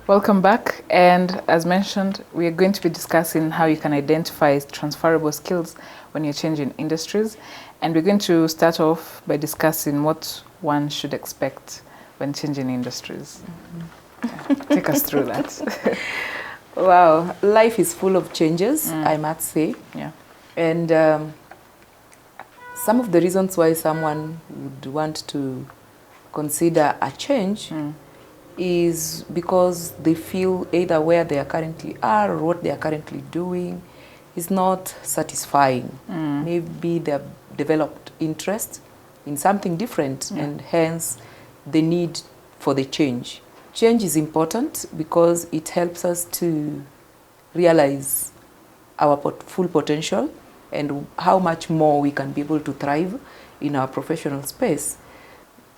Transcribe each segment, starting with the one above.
Welcome back. And as mentioned, we are going to be discussing how you can identify transferable skills when you're changing industries. And we're going to start off by discussing what one should expect when changing industries. Yeah. Take us through that. Wow, life is full of changes, I must say. Yeah. And some of the reasons why someone would want to consider a change is because they feel either where they are currently are or what they are currently doing is not satisfying. Maybe they have developed interest in something different and hence the need for the change. Change is important because it helps us to realize our full potential and how much more we can be able to thrive in our professional space.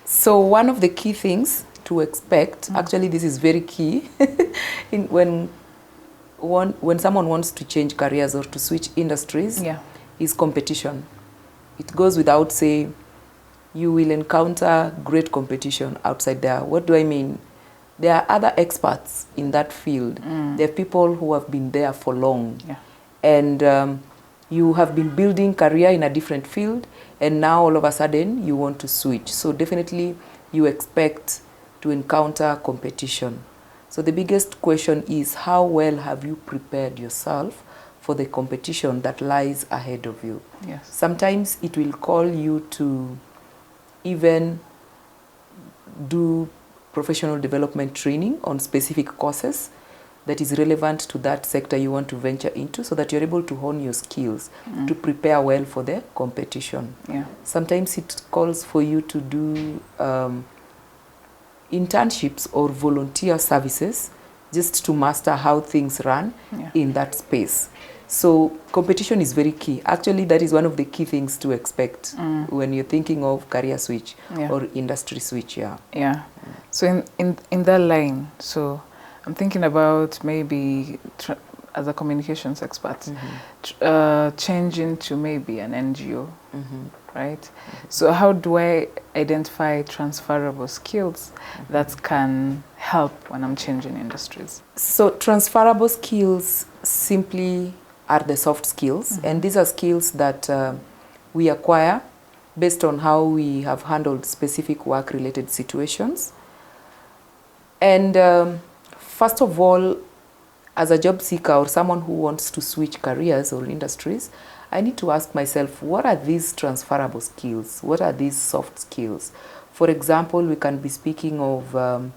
So one of the key things to expect, actually this is very key, when someone wants to change careers or to switch industries, is competition. It goes without saying, you will encounter great competition outside there. What do I mean? There are other experts in that field. There are people who have been there for long. And you have been building career in a different field, and now all of a sudden you want to switch. So definitely you expect to encounter competition. So the biggest question is, how well have you prepared yourself for the competition that lies ahead of you? Sometimes it will call you to even do professional development training on specific courses that is relevant to that sector you want to venture into, so that you're able to hone your skills to prepare well for the competition. Sometimes it calls for you to do internships or volunteer services just to master how things run in that space. So competition is very key. Actually, that is one of the key things to expect when you're thinking of career switch or industry switch. So in that line, so I'm thinking about maybe as a communications expert, changing to maybe an NGO, right? So how do I identify transferable skills that can help when I'm changing industries? So transferable skills simply are the soft skills, and these are skills that we acquire based on how we have handled specific work-related situations. And first of all, as a job seeker or someone who wants to switch careers or industries, I need to ask myself, what are these transferable skills? What are these soft skills? For example, we can be speaking of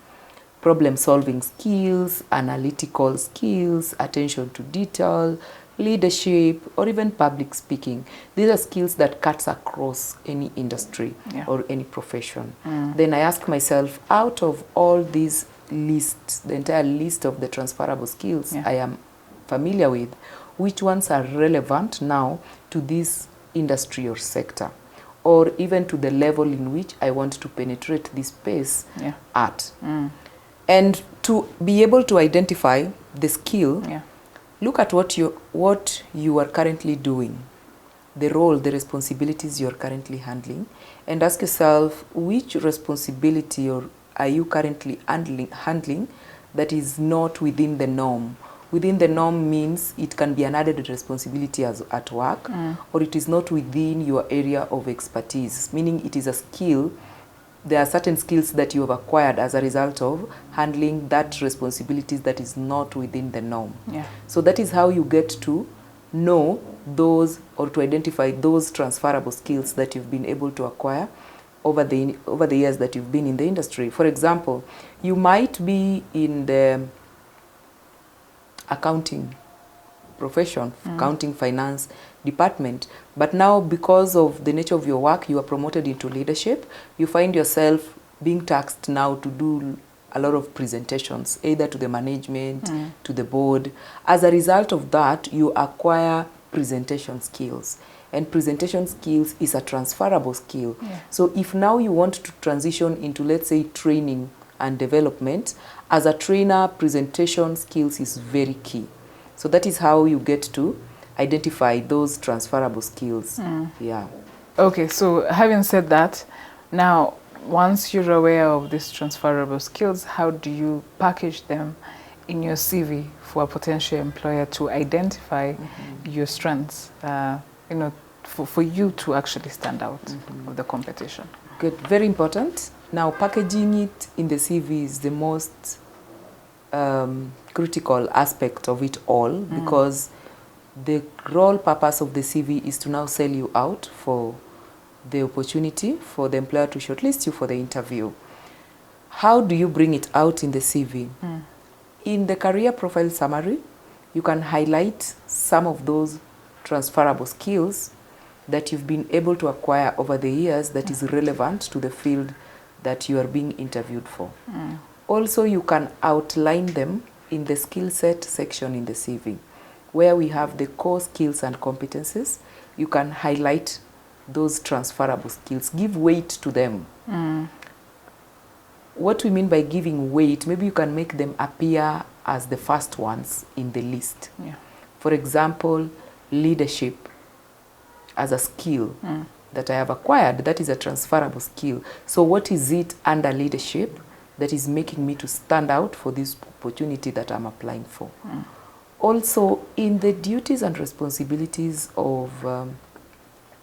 problem-solving skills, analytical skills, attention to detail, leadership, or even public speaking. These are skills that cuts across any industry or any profession. Then I ask myself, out of all these lists, the entire list of the transferable skills I am familiar with, which ones are relevant now to this industry or sector, or even to the level in which I want to penetrate this space at. And to be able to identify the skill, look at what you are currently doing, the role, the responsibilities you are currently handling, and ask yourself, which responsibility or are you currently handling that is not within the norm? Within the norm means it can be an added responsibility at work, or it is not within your area of expertise, meaning it is a skill. There are certain skills that you have acquired as a result of handling that responsibilities that is not within the norm. So that is how you get to know those, or to identify those transferable skills that you've been able to acquire over the years that you've been in the industry. For example, you might be in the accounting profession, accounting, finance department, but now because of the nature of your work, you are promoted into leadership. You find yourself being tasked now to do a lot of presentations, either to the management, to the board. As a result of that, you acquire presentation skills. And presentation skills is a transferable skill. So if now you want to transition into, let's say, training and development, as a trainer, presentation skills is very key. So that is how you get to identify those transferable skills. Okay, so having said that, now once you're aware of these transferable skills, how do you package them in your CV for a potential employer to identify your strengths, you know, for you to actually stand out of the competition? Good, very important. Now, packaging it in the CV is the most critical aspect of it all, because the role purpose of the CV is to now sell you out for the opportunity for the employer to shortlist you for the interview. How do you bring it out in the CV? In the career profile summary, you can highlight some of those transferable skills that you've been able to acquire over the years that is relevant to the field that you are being interviewed for. Also, you can outline them in the skill set section in the CV, where we have the core skills and competencies. You can highlight those transferable skills, give weight to them. What we mean by giving weight, maybe you can make them appear as the first ones in the list. Yeah. For example, leadership as a skill that I have acquired, that is a transferable skill. So what is it under leadership that is making me to stand out for this opportunity that I'm applying for? Also, in the duties and responsibilities of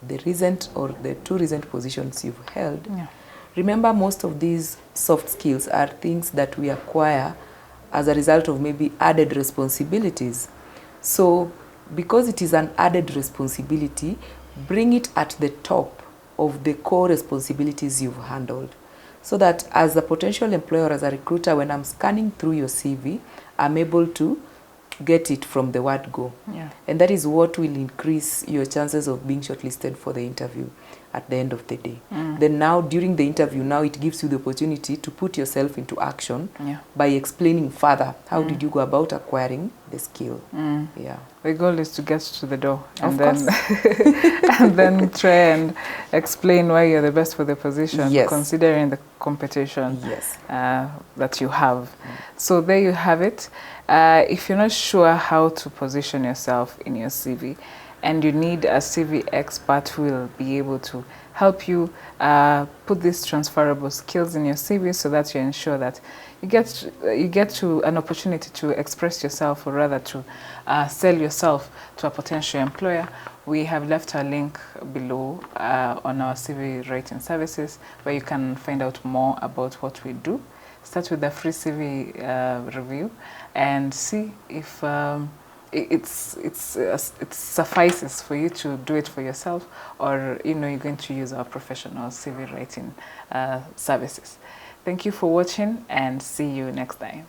the recent or the two recent positions you've held, remember, most of these soft skills are things that we acquire as a result of maybe added responsibilities. So because it is an added responsibility, bring it at the top of the core responsibilities you've handled, so that as a potential employer, as a recruiter, when I'm scanning through your CV, I'm able to get it from the word go. And that is what will increase your chances of being shortlisted for the interview at the end of the day. Then now, during the interview, now it gives you the opportunity to put yourself into action by explaining further, how did you go about acquiring the skill? The goal is to get to the door and Of and then try and explain why you're the best for the position, considering the competition that you have. So there you have it. If you're not sure how to position yourself in your CV, and you need a CV expert who will be able to help you put these transferable skills in your CV, so that you ensure that you get to an opportunity to express yourself, or rather to sell yourself to a potential employer. We have left a link below on our CV writing services, where you can find out more about what we do. Start with a free CV review and see if it suffices for you to do it for yourself, or you're going to use our professional CV writing services. Thank you for watching, and see you next time.